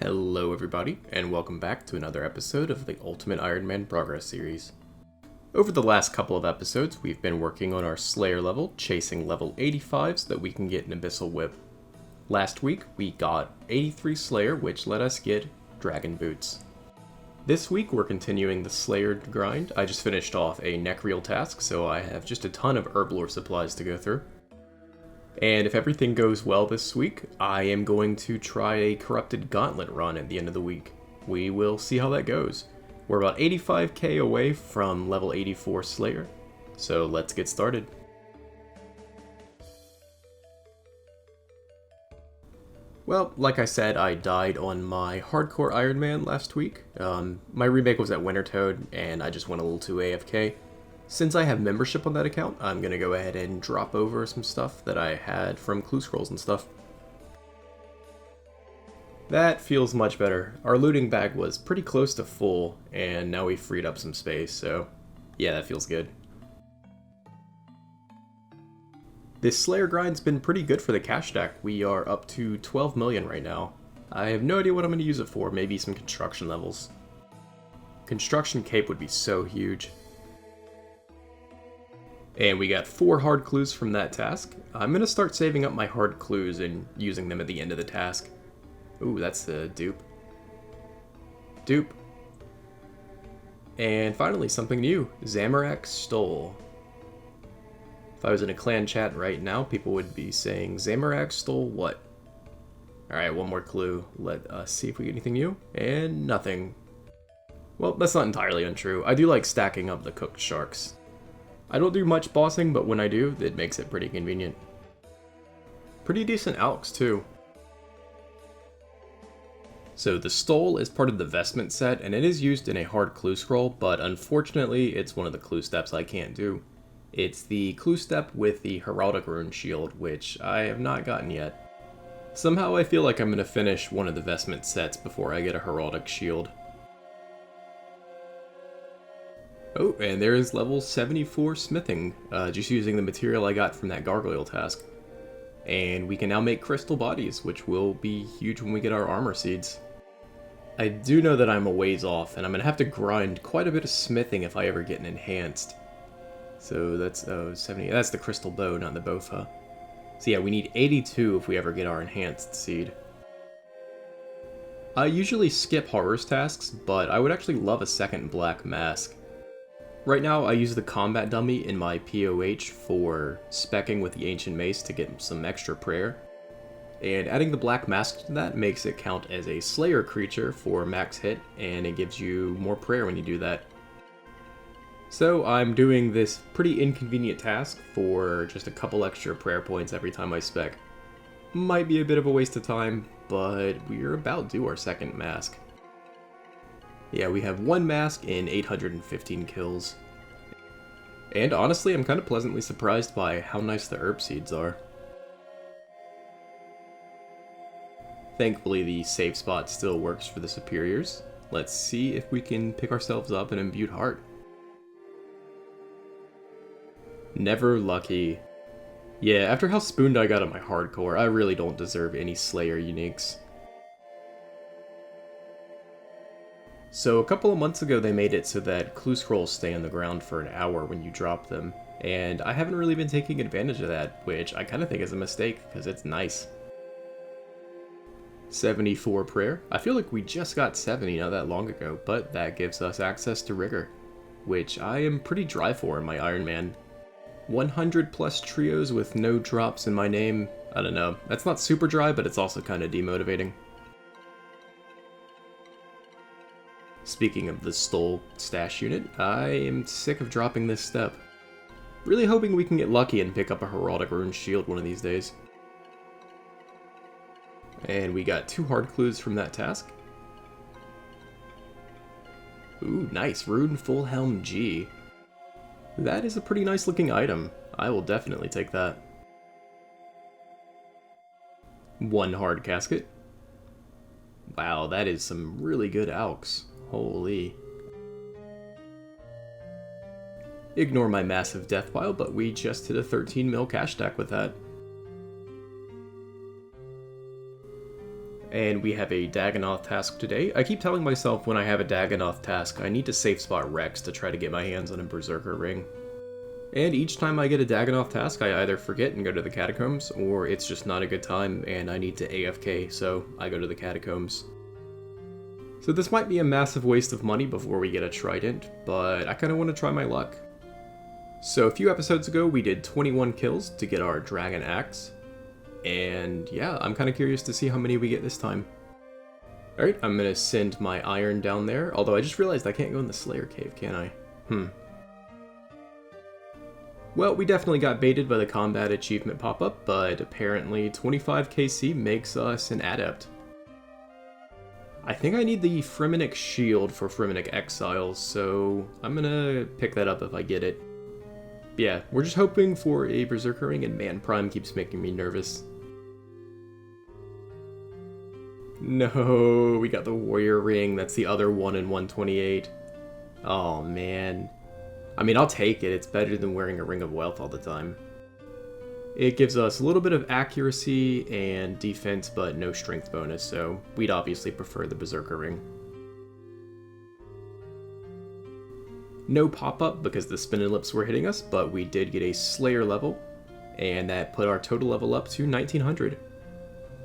Hello everybody, and welcome back to another episode of the Ultimate Iron Man Progress series. Over the last couple of episodes, we've been working on our Slayer level, chasing level 85 so that we can get an Abyssal Whip. Last week, we got 83 Slayer, which let us get Dragon Boots. This week, we're continuing the Slayer grind. I just finished off a Necreel task, so I have just a ton of Herblore supplies to go through. And if everything goes well this week, I am going to try a Corrupted Gauntlet run at the end of the week. We will see how that goes. We're about 85k away from level 84 Slayer, so let's get started. Well, like I said, I died on my Hardcore Iron Man last week. My remake was at Wintertoad, and I just went a little too AFK. Since I have membership on that account, I'm going to go ahead and drop over some stuff that I had from Clue Scrolls and stuff. That feels much better. Our looting bag was pretty close to full, and now we freed up some space, so yeah, that feels good. This Slayer grind's been pretty good for the cash stack. We are up to 12 million right now. I have no idea what I'm going to use it for, maybe some construction levels. Construction cape would be so huge. And we got 4 hard clues from that task. I'm going to start saving up my hard clues and using them at the end of the task. Ooh, that's the dupe. Dupe. And finally, something new. Zamorak Stole. If I was in a clan chat right now, people would be saying, Zamorak stole what? Alright, one more clue. Let us see if we get anything new. And nothing. Well, that's not entirely untrue. I do like stacking up the cooked sharks. I don't do much bossing, but when I do, it makes it pretty convenient. Pretty decent alks, too. So the Stole is part of the Vestment set, and it is used in a hard clue scroll, but unfortunately, it's one of the clue steps I can't do. It's the clue step with the Heraldic Rune Shield, which I have not gotten yet. Somehow I feel like I'm going to finish one of the Vestment sets before I get a Heraldic Shield. Oh, and there is level 74 smithing, just using the material I got from that gargoyle task. And we can now make crystal bodies, which will be huge when we get our armor seeds. I do know that I'm a ways off, and I'm going to have to grind quite a bit of smithing if I ever get an enhanced. So that's 70. That's the crystal bow, not the bofa. So yeah, we need 82 if we ever get our enhanced seed. I usually skip horrors tasks, but I would actually love a second black mask. Right now, I use the combat dummy in my POH for speccing with the Ancient Mace to get some extra prayer. And adding the black mask to that makes it count as a Slayer creature for max hit, and it gives you more prayer when you do that. So I'm doing this pretty inconvenient task for just a couple extra prayer points every time I spec. Might be a bit of a waste of time, but we're about due our second mask. Yeah, we have 1 mask in 815 kills. And honestly, I'm kind of pleasantly surprised by how nice the herb seeds are. Thankfully, the save spot still works for the superiors. Let's see if we can pick ourselves up an imbued heart. Never lucky. Yeah, after how spooned I got on my hardcore, I really don't deserve any Slayer uniques. So a couple of months ago they made it so that clue scrolls stay on the ground for an hour when you drop them, and I haven't really been taking advantage of that, which I kind of think is a mistake, because it's nice. 74 prayer. I feel like we just got 70 not that long ago, but that gives us access to Rigor, which I am pretty dry for in my Iron Man. 100 plus trios with no drops in my name, I don't know, that's not super dry, but it's also kind of demotivating. Speaking of the Stole stash unit, I am sick of dropping this step. Really hoping we can get lucky and pick up a Heraldic Rune Shield one of these days. And we got 2 hard clues from that task. Ooh, nice, Rune Full Helm G. That is a pretty nice looking item. I will definitely take that. 1 hard casket. Wow, that is some really good alks. Holy. Ignore my massive death pile, but we just hit a 13 mil cash stack with that. And we have a Dagannoth task today. I keep telling myself when I have a Dagannoth task, I need to safe spot Rex to try to get my hands on a Berserker ring. And each time I get a Dagannoth task, I either forget and go to the Catacombs, or it's just not a good time and I need to AFK, so I go to the Catacombs. So this might be a massive waste of money before we get a Trident, but I kind of want to try my luck. So a few episodes ago, we did 21 kills to get our Dragon Axe. And yeah, I'm kind of curious to see how many we get this time. Alright, I'm going to send my iron down there, although I just realized I can't go in the Slayer Cave, can I? Well, we definitely got baited by the combat achievement pop-up, but apparently 25 KC makes us an adept. I think I need the Fremennik shield for Fremennik Exiles, so I'm going to pick that up if I get it. Yeah, we're just hoping for a Berserker ring, and man, Prime keeps making me nervous. No, we got the Warrior ring. That's the other one in 128. Oh, man. I mean, I'll take it. It's better than wearing a Ring of Wealth all the time. It gives us a little bit of accuracy and defense, but no strength bonus, so we'd obviously prefer the Berserker ring. No pop-up because the Spin and Lips were hitting us, but we did get a Slayer level, and that put our total level up to 1900.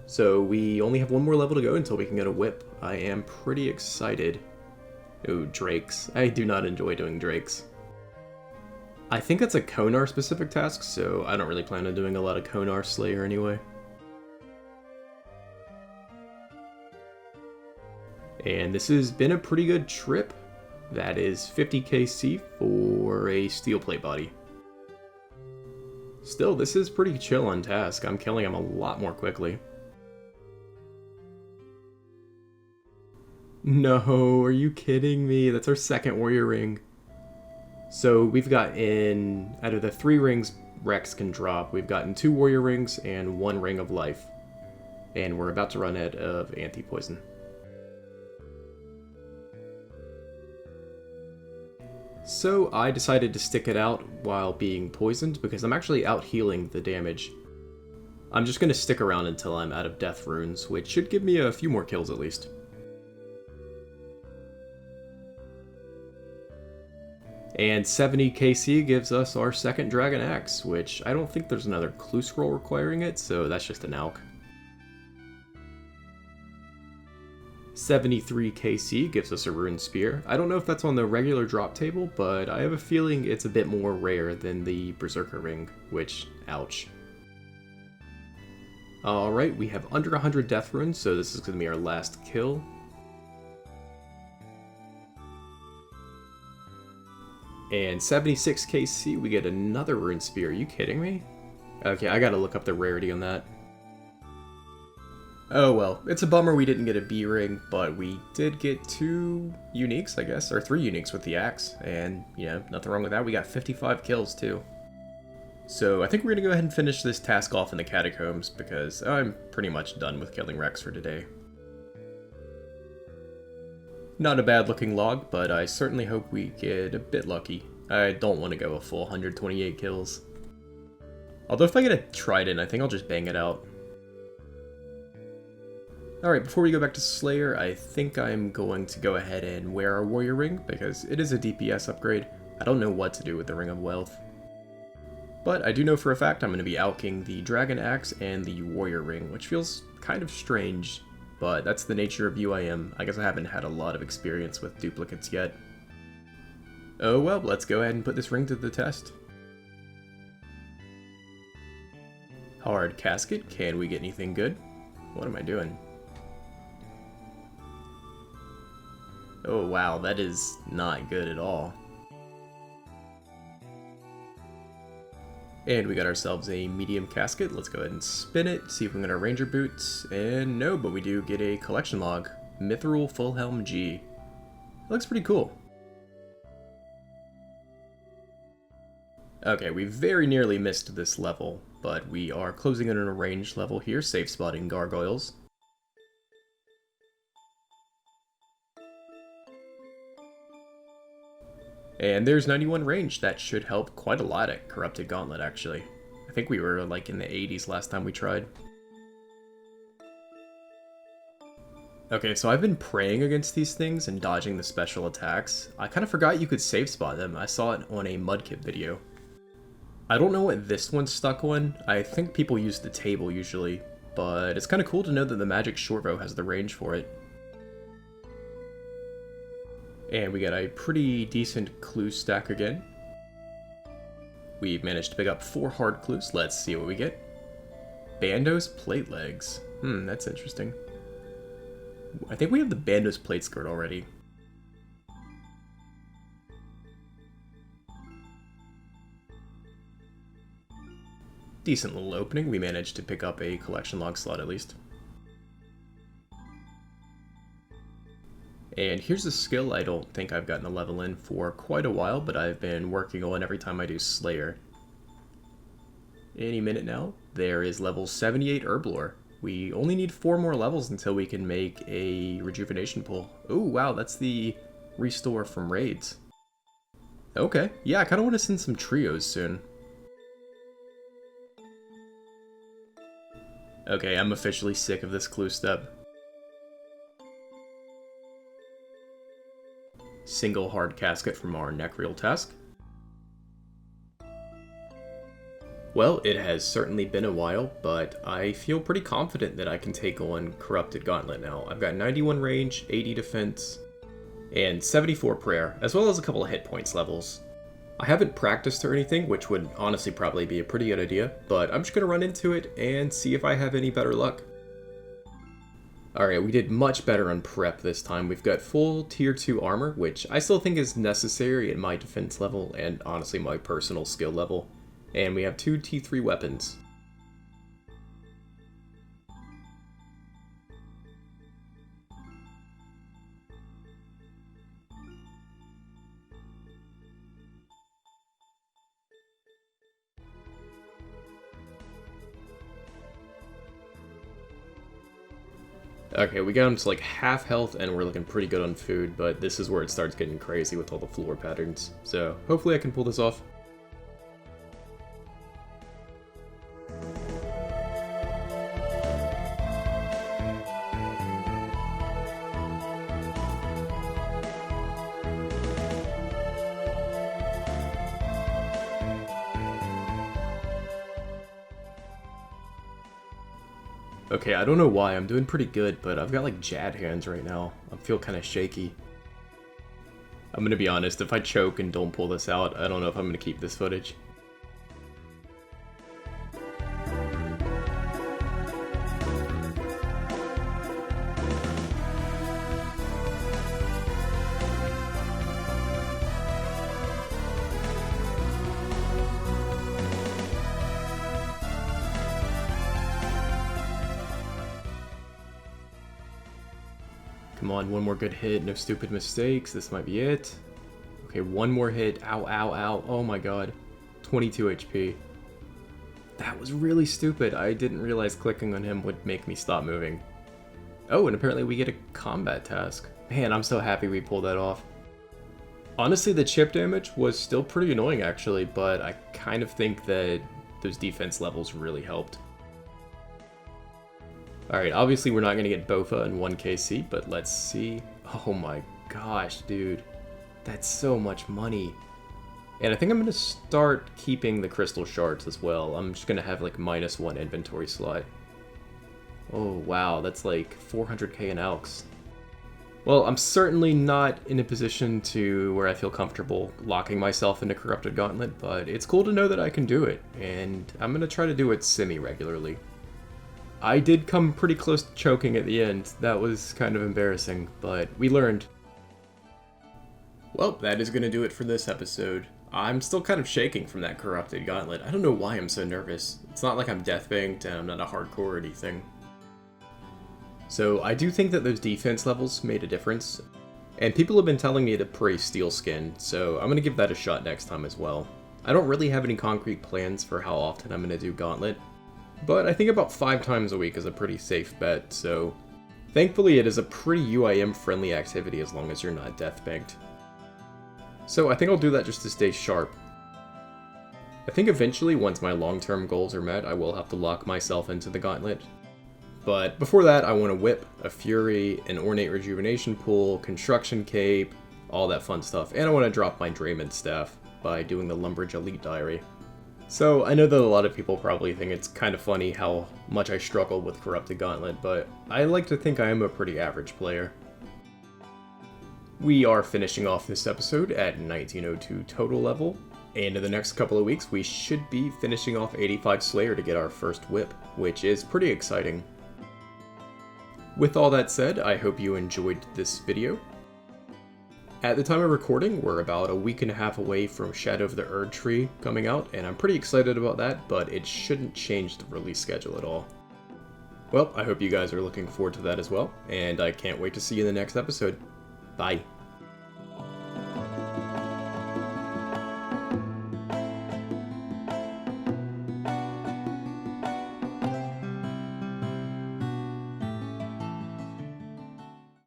So we only have one more level to go until we can get a whip. I am pretty excited. Ooh, Drakes. I do not enjoy doing Drakes. I think that's a Konar specific task, so I don't really plan on doing a lot of Konar Slayer anyway. And this has been a pretty good trip. That is 50 KC for a steel plate body. Still, this is pretty chill on task. I'm killing him a lot more quickly. No, are you kidding me? That's our second warrior ring. So we've gotten, out of the 3 rings Rex can drop, we've gotten 2 warrior rings and 1 ring of life. And we're about to run out of anti-poison. So I decided to stick it out while being poisoned because I'm actually out healing the damage. I'm just going to stick around until I'm out of death runes, which should give me a few more kills at least. And 70 KC gives us our second Dragon Axe, which I don't think there's another clue scroll requiring it, so that's just an alch. 73 KC gives us a Rune Spear. I don't know if that's on the regular drop table, but I have a feeling it's a bit more rare than the Berserker ring, which, ouch. Alright, we have under 100 death runes, so this is going to be our last kill. And 76 KC, we get another Rune Spear. Are you kidding me? Okay, I gotta look up the rarity on that. Oh well, it's a bummer we didn't get a B ring, but we did get 2 uniques, I guess, or 3 uniques with the axe, and, you know, nothing wrong with that. We got 55 kills, too. So I think we're gonna go ahead and finish this task off in the Catacombs, because I'm pretty much done with killing Rex for today. Not a bad looking log, but I certainly hope we get a bit lucky. I don't want to go a full 128 kills. Although if I get a Trident, I think I'll just bang it out. Alright, before we go back to Slayer, I think I'm going to go ahead and wear our Warrior Ring, because it is a DPS upgrade. I don't know what to do with the Ring of Wealth. But I do know for a fact I'm going to be alching the Dragon Axe and the Warrior Ring, which feels kind of strange. But that's the nature of UIM. I guess I haven't had a lot of experience with duplicates yet. Oh well, let's go ahead and put this ring to the test. Hard casket, can we get anything good? What am I doing? Oh wow, that is not good at all. And we got ourselves a medium casket. Let's go ahead and spin it, see if we can get our ranger boots. And no, but we do get a collection log. Mithril Full Helm G. That looks pretty cool. Okay, we very nearly missed this level, but we are closing in on a ranged level here, safe spotting gargoyles. And there's 91 range. That should help quite a lot at Corrupted Gauntlet, actually. I think we were like in the 80s last time we tried. Okay, so I've been praying against these things and dodging the special attacks. I kind of forgot you could save spot them. I saw it on a Mudkip video. I don't know what this one's stuck on. I think people use the table usually, but it's kind of cool to know that the magic short bow has the range for it. And we got a pretty decent clue stack again. We've managed to pick up 4 hard clues. Let's see what we get. Bando's plate legs. That's interesting. I think we have the Bando's plate skirt already. Decent little opening. We managed to pick up a collection log slot at least. And here's a skill I don't think I've gotten a level in for quite a while, but I've been working on every time I do Slayer. Any minute now. There is level 78 Herblore. We only need 4 more levels until we can make a rejuvenation pool. Oh wow, that's the restore from raids. Okay, yeah, I kind of want to send some trios soon. Okay, I'm officially sick of this clue step. Single hard casket from our Necreal task. Well, it has certainly been a while, but I feel pretty confident that I can take on Corrupted Gauntlet now. I've got 91 range, 80 defense, and 74 prayer, as well as a couple of hit points levels. I haven't practiced or anything, which would honestly probably be a pretty good idea, but I'm just going to run into it and see if I have any better luck. Alright, we did much better on prep this time. We've got full tier 2 armor, which I still think is necessary at my defense level and honestly my personal skill level. And we have 2 T3 weapons. Okay, we got him to like half health and we're looking pretty good on food, but this is where it starts getting crazy with all the floor patterns. So hopefully I can pull this off. Okay, I don't know why, I'm doing pretty good, but I've got like Jad hands right now. I feel kind of shaky. I'm gonna be honest, if I choke and don't pull this out, I don't know if I'm gonna keep this footage. Come on, one more good hit, no stupid mistakes, this might be it. Okay, one more hit, ow, ow, ow, oh my god. 22 HP. That was really stupid, I didn't realize clicking on him would make me stop moving. Oh, and apparently we get a combat task. Man, I'm so happy we pulled that off. Honestly, the chip damage was still pretty annoying actually, but I kind of think that those defense levels really helped. Alright, obviously we're not going to get Bofa in 1KC, but let's see. Oh my gosh, dude. That's so much money. And I think I'm going to start keeping the crystal shards as well. I'm just going to have like -1 inventory slot. Oh wow, that's like 400k in Alks. Well, I'm certainly not in a position to where I feel comfortable locking myself into Corrupted Gauntlet, but it's cool to know that I can do it, and I'm going to try to do it semi-regularly. I did come pretty close to choking at the end. That was kind of embarrassing, but we learned. Well, that is going to do it for this episode. I'm still kind of shaking from that Corrupted Gauntlet. I don't know why I'm so nervous. It's not like I'm deathbanked and I'm not a hardcore or anything. So I do think that those defense levels made a difference. And people have been telling me to pray Steel Skin, so I'm going to give that a shot next time as well. I don't really have any concrete plans for how often I'm going to do Gauntlet, but I think about 5 times a week is a pretty safe bet, so thankfully it is a pretty UIM friendly activity as long as you're not deathbanked. So I think I'll do that just to stay sharp. I think eventually, once my long-term goals are met, I will have to lock myself into the Gauntlet. But before that, I want a whip, a fury, an ornate rejuvenation pool, construction cape, all that fun stuff. And I want to drop my Draymond staff by doing the Lumbridge Elite Diary. So I know that a lot of people probably think it's kind of funny how much I struggle with Corrupted Gauntlet, but I like to think I am a pretty average player. We are finishing off this episode at 1902 total level, and in the next couple of weeks we should be finishing off 85 Slayer to get our first whip, which is pretty exciting. With all that said, I hope you enjoyed this video. At the time of recording, we're about a week and a half away from Shadow of the Erd Tree coming out, and I'm pretty excited about that, but it shouldn't change the release schedule at all. Well, I hope you guys are looking forward to that as well, and I can't wait to see you in the next episode. Bye.